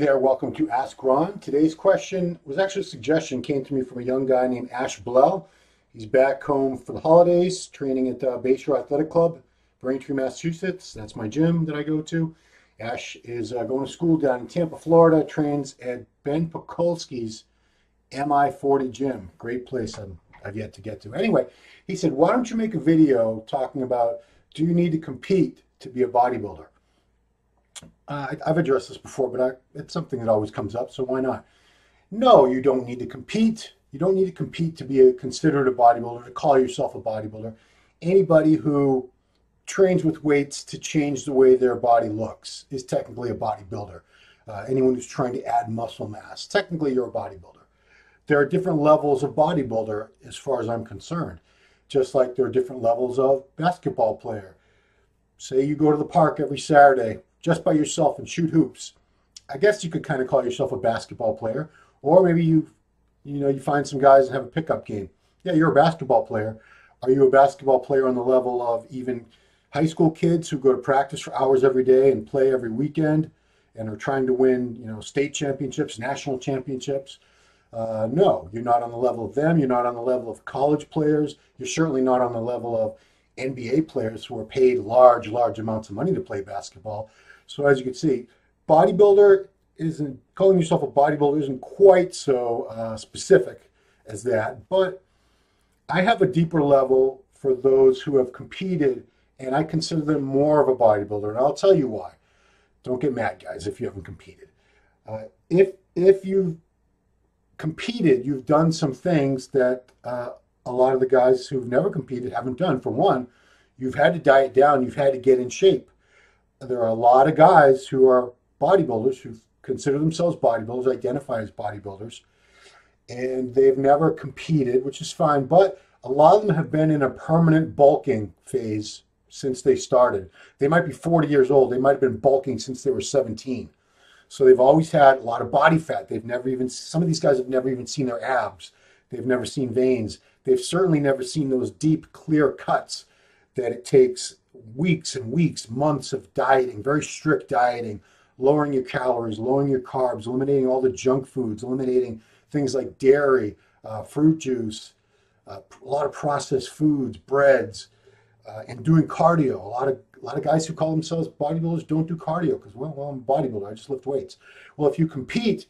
there, welcome to Ask Ron. Today's question was actually a suggestion, came to me from a young guy named Ash Blell. He's back home for the holidays, training at Bayshore Athletic Club, Braintree, Massachusetts. That's my gym that I go to. Ash is going to school down in Tampa, Florida, trains at Ben Pakulski's MI40 gym. Great place I've yet to get to. Anyway, he said, why don't you make a video talking about, do you need to compete to be a bodybuilder? I've addressed this before, but it's something that always comes up, so why not? No, you don't need to compete. You don't need to compete to be considered a bodybuilder, to call yourself a bodybuilder. Anybody who trains with weights to change the way their body looks is technically a bodybuilder. Anyone who's trying to add muscle mass, technically you're a bodybuilder. There are different levels of bodybuilder as far as I'm concerned, just like there are different levels of basketball player. Say you go to the park every Saturday just by yourself and shoot hoops. I guess you could kind of call yourself a basketball player, or maybe you find some guys and have a pickup game. Yeah, you're a basketball player. Are you a basketball player on the level of even high school kids who go to practice for hours every day and play every weekend and are trying to win, state championships, national championships? No, you're not on the level of them. You're not on the level of college players. You're certainly not on the level of NBA players who are paid large amounts of money to play basketball. So as you can see, bodybuilder isn't, calling yourself a bodybuilder isn't quite so specific as that, but I have a deeper level for those who have competed, and I consider them more of a bodybuilder, and I'll tell you why. Don't get mad, guys, if you haven't competed. If you've competed, you've done some things that a lot of the guys who've never competed haven't done. For one, you've had to diet down, you've had to get in shape. There are a lot of guys who are bodybuilders, who consider themselves bodybuilders, identify as bodybuilders, and they've never competed, which is fine, but a lot of them have been in a permanent bulking phase since they started. They might be 40 years old, they might have been bulking since they were 17. So they've always had a lot of body fat. Some of these guys have never even seen their abs. They've never seen veins. They've certainly never seen those deep, clear cuts that it takes weeks and weeks, months of dieting, very strict dieting, lowering your calories, lowering your carbs, eliminating all the junk foods, eliminating things like dairy, fruit juice, a lot of processed foods, breads, and doing cardio. A lot of guys who call themselves bodybuilders don't do cardio because, well, I'm a bodybuilder, I just lift weights. Well, if you compete,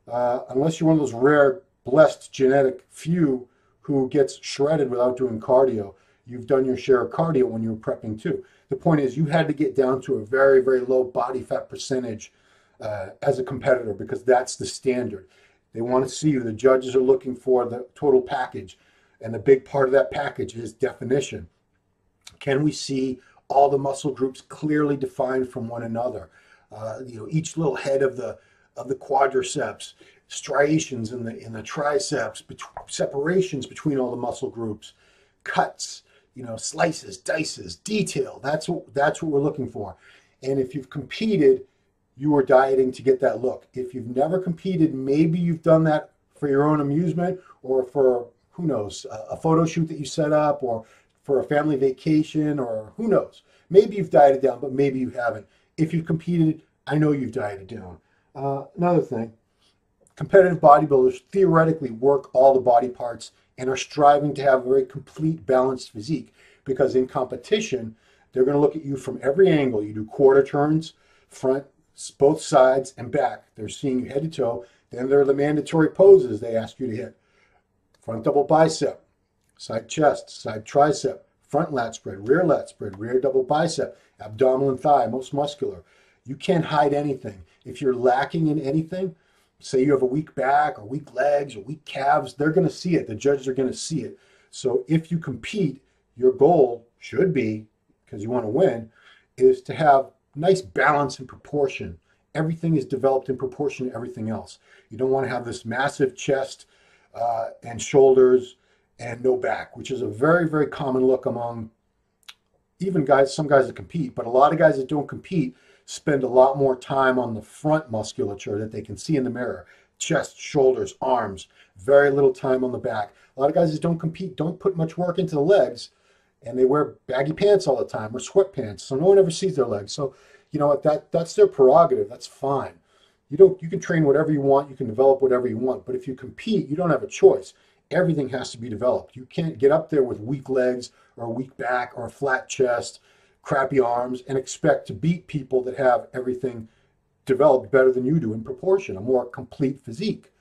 unless you're one of those rare, blessed genetic few who gets shredded without doing cardio, you've done your share of cardio when you were prepping too. The point is, you had to get down to a very, very low body fat percentage as a competitor, because that's the standard. They want to see you. The judges are looking for the total package, and the big part of that package is definition. Can we see all the muscle groups clearly defined from one another? Each little head of the quadriceps, striations in the triceps, separations between all the muscle groups, cuts, slices, dices, detail. That's what we're looking for. And if you've competed, you are dieting to get that look. If you've never competed, maybe you've done that for your own amusement, or for, who knows, a photo shoot that you set up, or for a family vacation, or who knows. Maybe you've dieted down, but maybe you haven't. If you've competed, I know you've dieted down. Another thing, competitive bodybuilders theoretically work all the body parts and are striving to have a very complete, balanced physique, because in competition, they're going to look at you from every angle. You do quarter turns, front, both sides, and back. They're seeing you head to toe. Then there are the mandatory poses they ask you to hit. Front double bicep, side chest, side tricep, front lat spread, rear double bicep, abdominal and thigh, most muscular. You can't hide anything. If you're lacking in anything, say you have a weak back or weak legs or weak calves, they're going to see it. The judges are going to see it. So if you compete, your goal should be, because you want to win, is to have nice balance and proportion. Everything is developed in proportion to everything else. You don't want to have this massive chest and shoulders and no back, which is a very, very common look among even some guys that compete, but a lot of guys that don't compete spend a lot more time on the front musculature that they can see in the mirror. Chest, shoulders, arms, very little time on the back. A lot of guys that don't compete don't put much work into the legs, and they wear baggy pants all the time or sweatpants, so no one ever sees their legs. So, you know what, that's their prerogative. That's fine. You can train whatever you want, you can develop whatever you want, but if you compete, you don't have a choice. Everything has to be developed. You can't get up there with weak legs or a weak back or a flat chest, crappy arms, and expect to beat people that have everything developed better than you do in proportion, a more complete physique.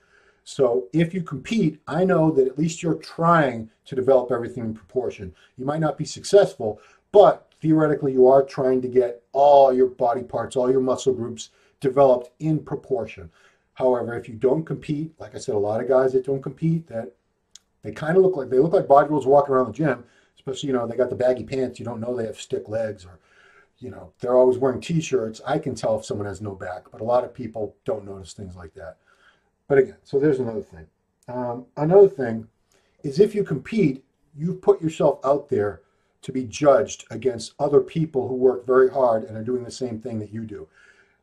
So if you compete, I know that at least you're trying to develop everything in proportion. You might not be successful, but theoretically you are trying to get all your body parts, all your muscle groups developed in proportion. However, if you don't compete, like I said, a lot of guys that don't compete, that they kind of look like bodybuilders walking around the gym, especially, they got the baggy pants. You don't know they have stick legs, or, they're always wearing t-shirts. I can tell if someone has no back, but a lot of people don't notice things like that. But again, so there's another thing. Another thing is, if you compete, you've put yourself out there to be judged against other people who work very hard and are doing the same thing that you do.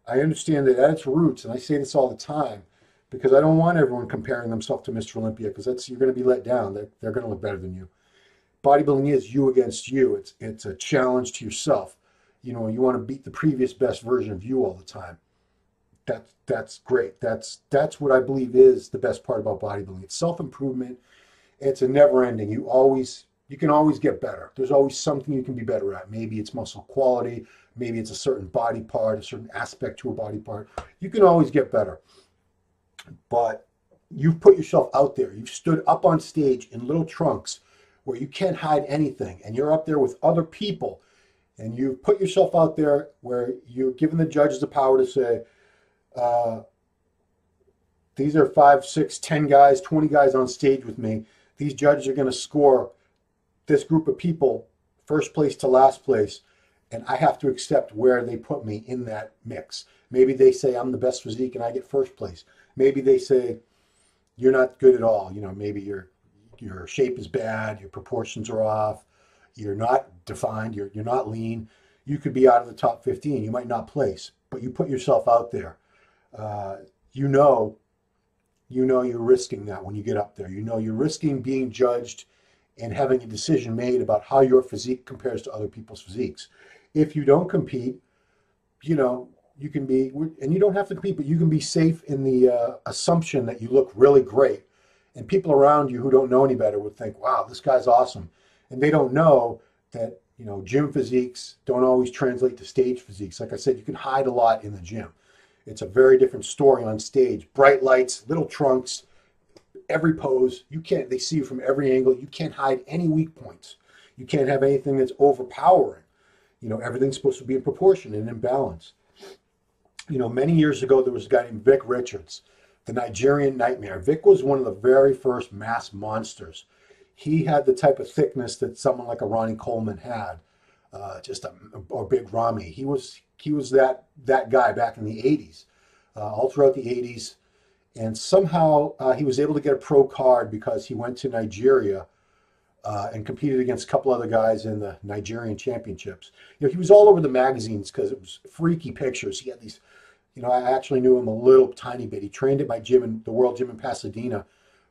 I understand that at its roots, and I say this all the time, because I don't want everyone comparing themselves to Mr. Olympia, because you're going to be let down. They're going to look better than you. Bodybuilding is you against you. It's a challenge to yourself. You want to beat the previous best version of you all the time. That's great. That's what I believe is the best part about bodybuilding. It's self-improvement. It's a never-ending. You can always get better. There's always something you can be better at. Maybe it's muscle quality. Maybe it's a certain body part, a certain aspect to a body part. You can always get better. But you've put yourself out there. You've stood up on stage in little trunks where you can't hide anything, and you're up there with other people, and you've put yourself out there where you're giving the judges the power to say, these are 5, 6, 10 guys, 20 guys on stage with me. These judges are going to score this group of people first place to last place, and I have to accept where they put me in that mix. Maybe they say I'm the best physique and I get first place. Maybe they say you're not good at all. Maybe your shape is bad, your proportions are off, you're not defined, you're not lean. You could be out of the top 15. You might not place, but you put yourself out there. You're risking that when you get up there. You're risking being judged and having a decision made about how your physique compares to other people's physiques. If you don't compete, you can be, and you don't have to compete, but you can be safe in the assumption that you look really great. And people around you who don't know any better would think, wow, this guy's awesome. And they don't know that, gym physiques don't always translate to stage physiques. Like I said, you can hide a lot in the gym. It's a very different story on stage. Bright lights, little trunks, every pose. They see you from every angle. You can't hide any weak points. You can't have anything that's overpowering. Everything's supposed to be in proportion and in balance. Many years ago, there was a guy named Vic Richards, the Nigerian Nightmare. Vic was one of the very first mass monsters. He had the type of thickness that someone like a Ronnie Coleman had, or Big Ramy. He was that guy back in the 80s, all throughout the 80s. And somehow he was able to get a pro card because he went to Nigeria and competed against a couple other guys in the Nigerian championships. He was all over the magazines because it was freaky pictures. He had these, I actually knew him a little tiny bit. He trained at my gym, the World Gym in Pasadena,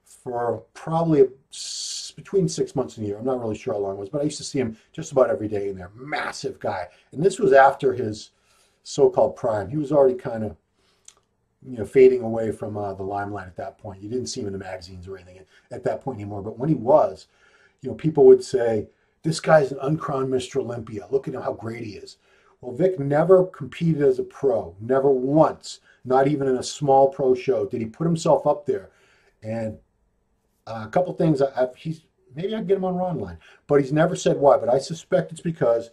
for probably between 6 months and a year. I'm not really sure how long it was, but I used to see him just about every day in there. Massive guy. And this was after his so-called prime. He was already kind of, fading away from the limelight at that point. You didn't see him in the magazines or anything at that point anymore. But when he was, people would say, this guy's an uncrowned Mr. Olympia. Look at him, how great he is. Well, Vic never competed as a pro, never once, not even in a small pro show did he put himself up there. And a couple things, maybe I'd get him on Ron line, but he's never said why. But I suspect it's because,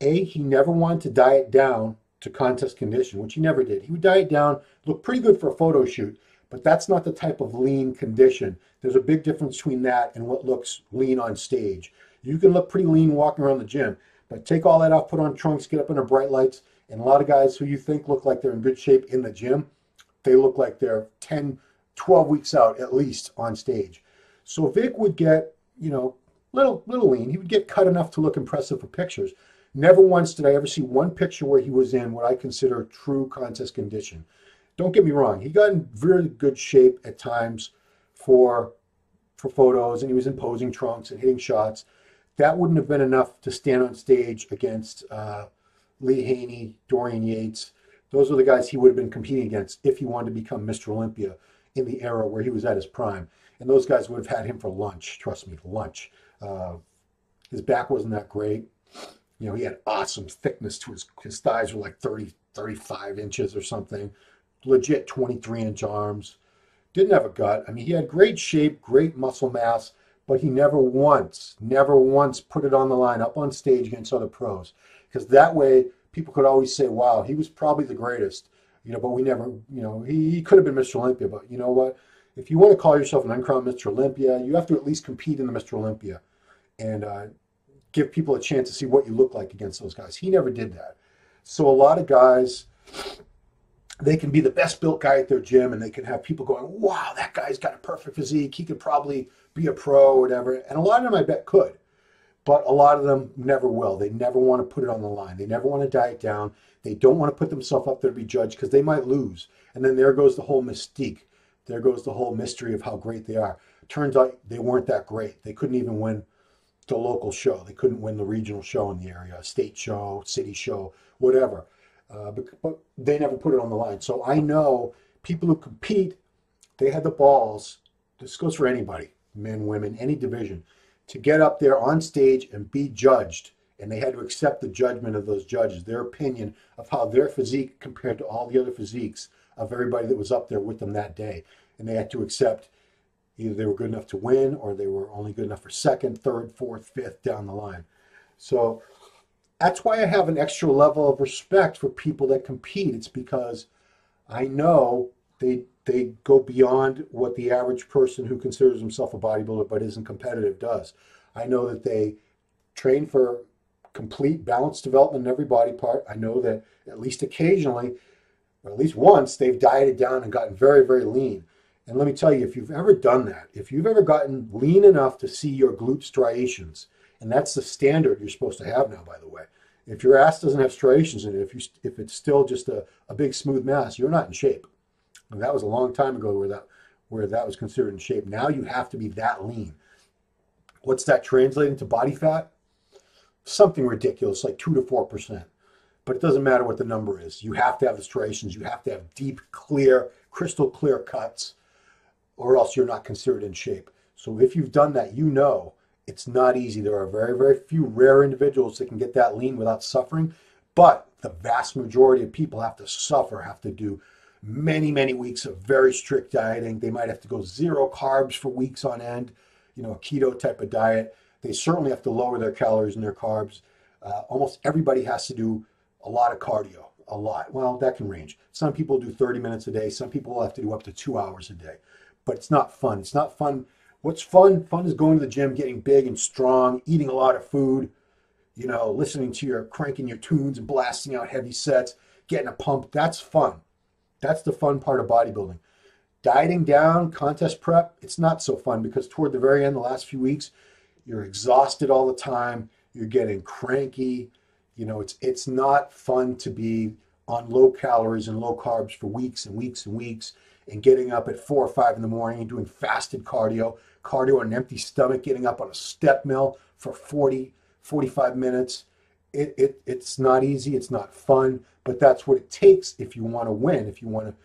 A, he never wanted to diet down to contest condition, which he never did. He would diet down, look pretty good for a photo shoot, but that's not the type of lean condition. There's a big difference between that and what looks lean on stage. You can look pretty lean walking around the gym, but take all that off, put on trunks, get up under bright lights, and a lot of guys who you think look like they're in good shape in the gym, they look like they're 10, 12 weeks out at least on stage. So Vic would get, little lean. He would get cut enough to look impressive for pictures. Never once did I ever see one picture where he was in what I consider true contest condition. Don't get me wrong. He got in very good shape at times for photos, and he was in posing trunks and hitting shots. That wouldn't have been enough to stand on stage against Lee Haney, Dorian Yates, Those are the guys he would have been competing against if he wanted to become Mr. Olympia in the era where he was at his prime. And those guys would have had him for lunch. Trust me, lunch. His back wasn't that great. You know, he had awesome thickness to his thighs were like 30, 35 inches or something. Legit 23-inch arms. Didn't have a gut. I mean, he had great shape, great muscle mass, but he never once put it on the line up on stage against other pros. Because that way, people could always say, wow, he was probably the greatest. You know, but we never, you know, he could have been Mr. Olympia. But you know what? If you want to call yourself an uncrowned Mr. Olympia, you have to at least compete in the Mr. Olympia and give people a chance to see what you look like against those guys. He never did that. So a lot of guys, they can be the best built guy at their gym and they can have people going, wow, that guy's got a perfect physique. He could probably be a pro or whatever. And a lot of them I bet could, but a lot of them never will. They never want to put it on the line. They never want to diet down. They don't want to put themselves up there to be judged because they might lose. And then there goes the whole mystique. There goes the whole mystery of how great they are. Turns out they weren't that great. They couldn't even win the local show. They couldn't win the regional show in the area, state show, city show, whatever. But they never put it on the line. So I know people who compete, they had the balls. This goes for anybody, men, women, any division, to get up there on stage and be judged. And they had to accept the judgment of those judges, their opinion of how their physique compared to all the other physiques of everybody that was up there with them that day. And they had to accept either they were good enough to win or they were only good enough for second, third, fourth, fifth down the line. So that's why I have an extra level of respect for people that compete. It's because I know they go beyond what the average person who considers himself a bodybuilder but isn't competitive does. I know that they train for complete balanced development in every body part. I know that at least occasionally, or at least once, they've dieted down and gotten very, very lean. And let me tell you, if you've ever done that, if you've ever gotten lean enough to see your glute striations, and that's the standard you're supposed to have now, by the way. If your ass doesn't have striations in it, if it's still just a big smooth mass, you're not in shape. And that was a long time ago where that was considered in shape. Now you have to be that lean. What's that translating to body fat? Something ridiculous, like 2 to 4%. But it doesn't matter what the number is. You have to have the striations. You have to have deep, clear, crystal clear cuts, or else you're not considered in shape. So if you've done that, you know it's not easy. There are very, very few rare individuals that can get that lean without suffering. But the vast majority of people have to suffer, have to do many, many weeks of very strict dieting. They might have to go 0 carbs for weeks on end, you know, a keto type of diet. They certainly have to lower their calories and their carbs. Almost everybody has to do a lot of cardio, a lot. Well, that can range. Some people do 30 minutes a day. Some people will have to do up to 2 hours a day. But it's not fun. It's not fun. What's fun? Fun is going to the gym, getting big and strong, eating a lot of food, you know, listening to cranking your tunes and blasting out heavy sets, getting a pump. That's fun. That's the fun part of bodybuilding. Dieting down, contest prep, it's not so fun because toward the very end, the last few weeks, you're exhausted all the time. You're getting cranky. You know, it's not fun to be on low calories and low carbs for weeks and weeks and weeks and getting up at 4 or 5 in the morning and doing fasted cardio on an empty stomach, getting up on a step mill for 40, 45 minutes. It's not easy. It's not fun, but that's what it takes if you want to win. If you want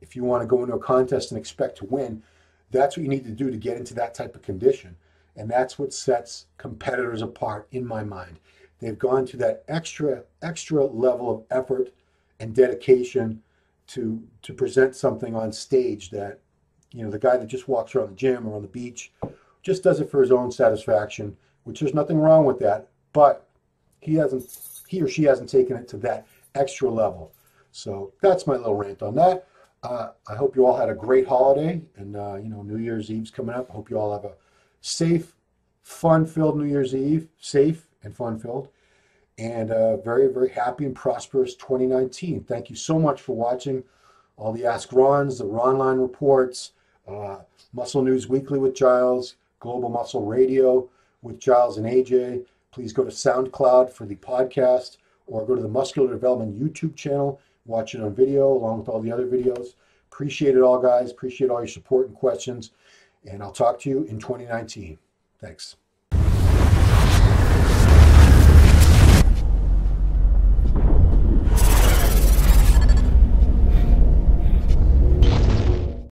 to go into a contest and expect to win, that's what you need to do to get into that type of condition. And that's what sets competitors apart in my mind. They've gone to that extra level of effort and dedication to present something on stage that, you know, the guy that just walks around the gym or on the beach just does it for his own satisfaction, which there's nothing wrong with that, but he or she hasn't taken it to that extra level. So that's my little rant on that. I hope you all had a great holiday, and you know, New Year's Eve's coming up. I hope you all have a safe, fun-filled New Year's Eve, safe and fun-filled, and very, very happy and prosperous 2019. Thank you so much for watching all the Ask Rons, the Ronline reports, Muscle News Weekly with Giles, Global Muscle Radio with Giles and AJ. Please go to SoundCloud for the podcast, or go to the Muscular Development YouTube channel. Watch it on video along with all the other videos. Appreciate it all, guys. Appreciate all your support and questions. And I'll talk to you in 2019. Thanks.